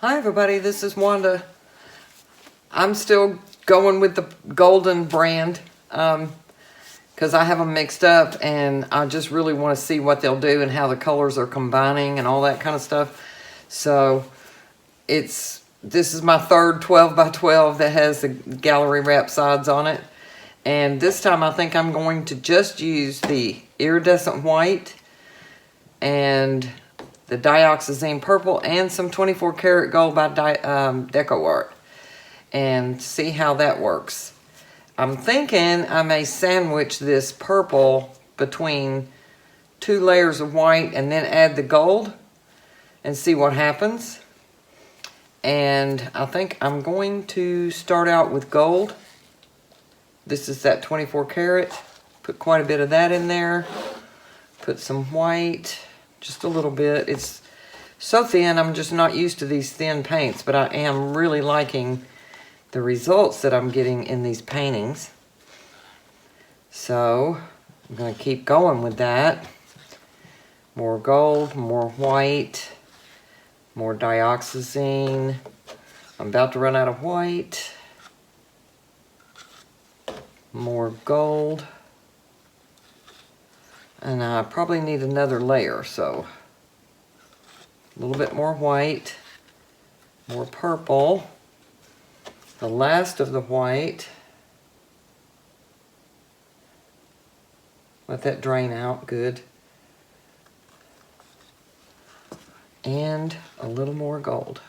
Hi everybody, this is Wanda. I'm still going with the golden brand because I have them mixed up and I just really want to see what they'll do and how the colors are combining and all that kind of stuff. So this is my third 12 by 12 that has the gallery wrap sides on it. And this time I think I'm going to just use the iridescent white and the Dioxazine purple and some 24 karat gold by DecoArt and see how that works. I'm thinking I may sandwich this purple between 2 layers of white and then add the gold and see what happens. And I think I'm going to start out with gold. This is that 24 karat. Put quite a bit of that in there. Put some white. Just a little bit. It's so thin, I'm just not used to these thin paints, but I am really liking the results that I'm getting in these paintings. So I'm going to keep going with that. More gold, more white, more dioxazine. I'm about to run out of white. More gold. And I probably need another layer, so a little bit more white, more purple, the last of the white. Let that drain out good. And a little more gold.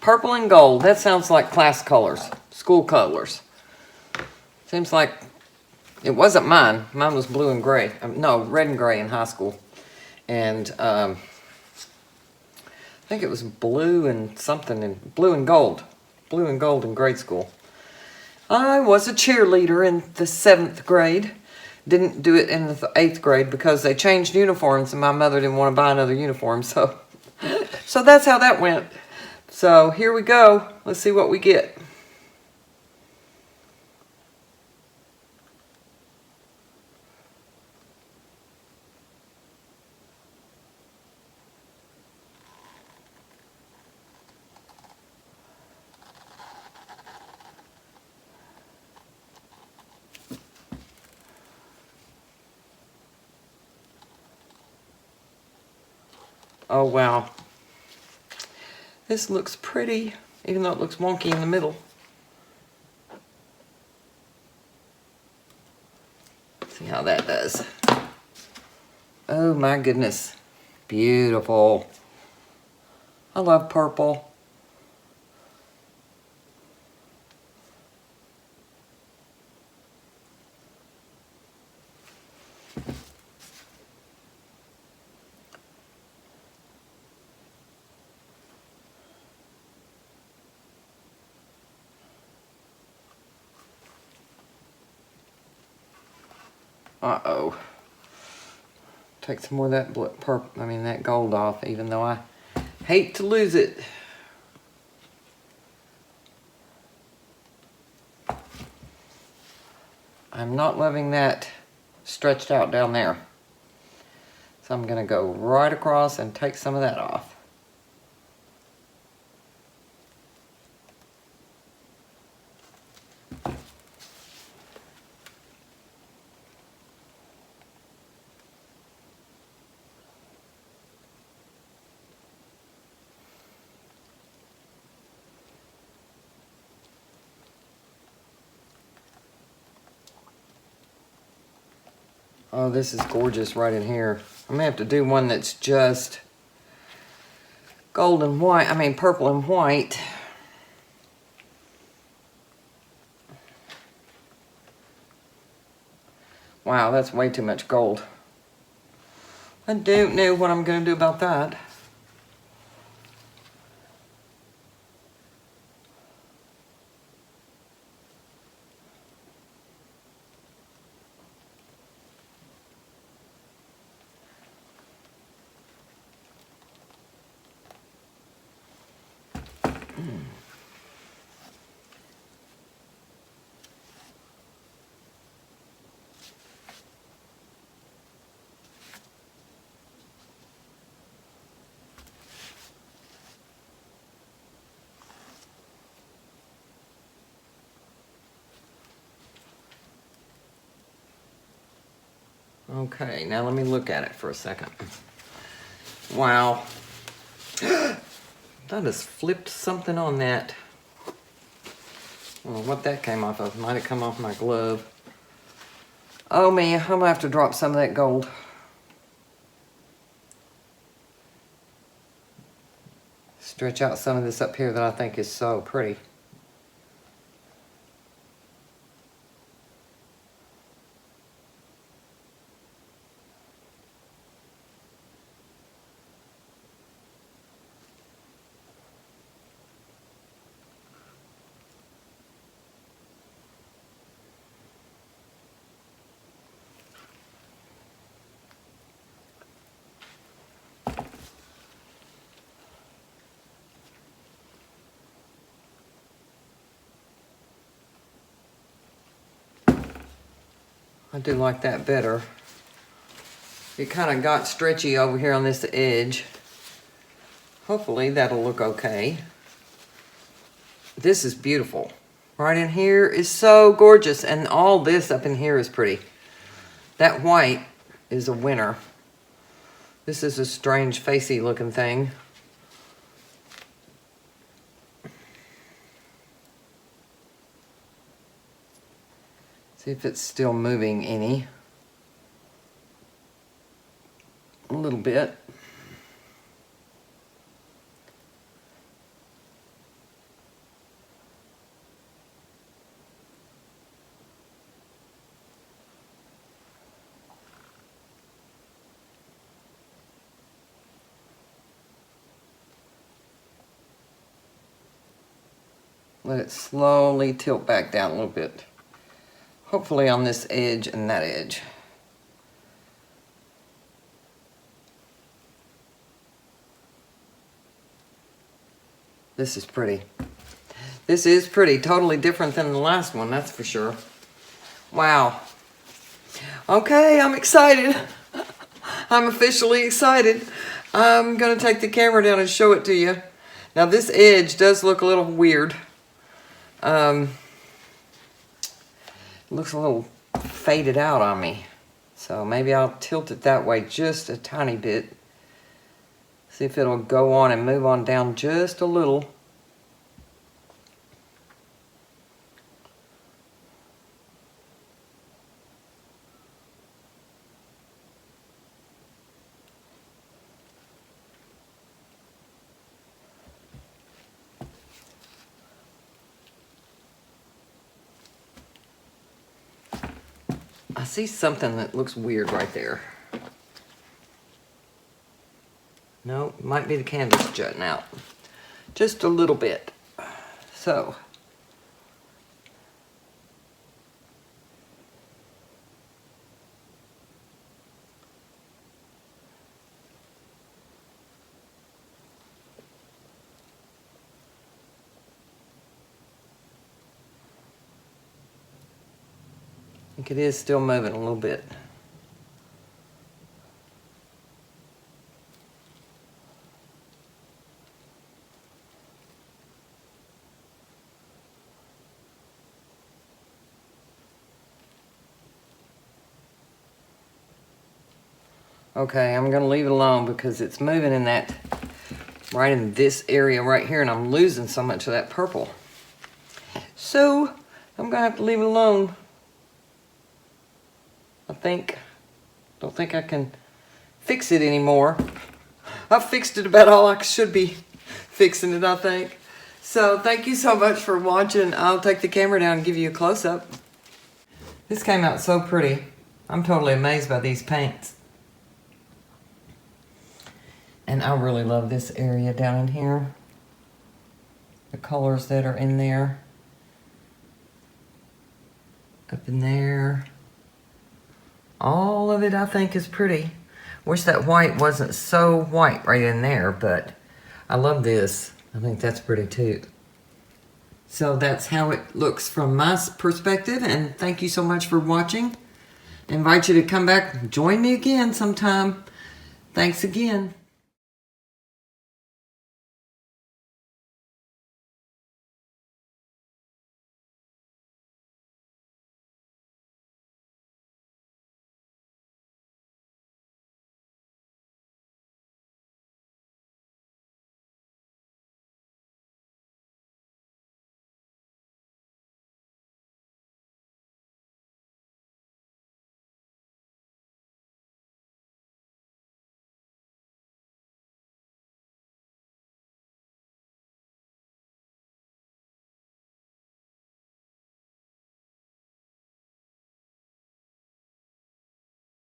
Purple and gold, that sounds like class colors, school colors. Seems like it wasn't mine. Mine was blue and gray. No, red and gray in high school. And I think it was blue and something, and blue and gold. Blue and gold in grade school. I was a cheerleader in the 7th grade. Didn't do it in the 8th grade because they changed uniforms and my mother didn't want to buy another uniform. So that's how that went. So here we go. Let's see what we get. Oh wow, this looks pretty, even though it looks wonky in the middle. See how that does. Oh my goodness, beautiful. I love purple. Uh-oh. Take some more of that that gold off, even though I hate to lose it. I'm not loving that stretched out down there. So I'm going to go right across and take some of that off. Oh, this is gorgeous right in here. I'm going to have to do one that's just gold and white, purple and white. Wow, that's way too much gold. I don't know what I'm going to do about that. Okay, now let me look at it for a second. Wow. I just flipped something on that. I don't know what that came off of. Might have come off my glove. Oh man, I'm gonna have to drop some of that gold. Stretch out some of this up here that I think is so pretty. I do like that better. It kind of got stretchy over here on this edge. Hopefully that'll look okay. This is beautiful. Right in here is so gorgeous, and all this up in here is pretty. That white is a winner. This is a strange facey looking thing. See if it's still moving any. A little bit. Let it slowly tilt back down a little bit. Hopefully on this edge and that edge. This is pretty. This is pretty. Totally different than the last one, that's for sure. Wow. Okay, I'm excited. I'm officially excited. I'm gonna take the camera down and show it to you. Now this edge does look a little weird. Looks a little faded out on me. So maybe I'll tilt it that way just a tiny bit. See if it'll go on and move on down just a little. I see something that looks weird right there. No, might be the canvas jutting out. Just a little bit. So. I think it is still moving a little bit. Okay, I'm gonna leave it alone because it's moving in that, right in this area right here, and I'm losing so much of that purple. So, I'm gonna have to leave it alone. Don't think I can fix it anymore. I've fixed it about all I should be fixing it, I think. So thank you so much for watching. I'll take the camera down and give you a close-up. This came out so pretty. I'm totally amazed by these paints. And I really love this area down in here. The colors that are in there. Up in there. All of it I think is pretty. Wish that white wasn't so white right in there, but I love this. I think that's pretty too. So that's how it looks from my perspective, and thank you so much for watching. I invite you to come back and join me again sometime. Thanks again.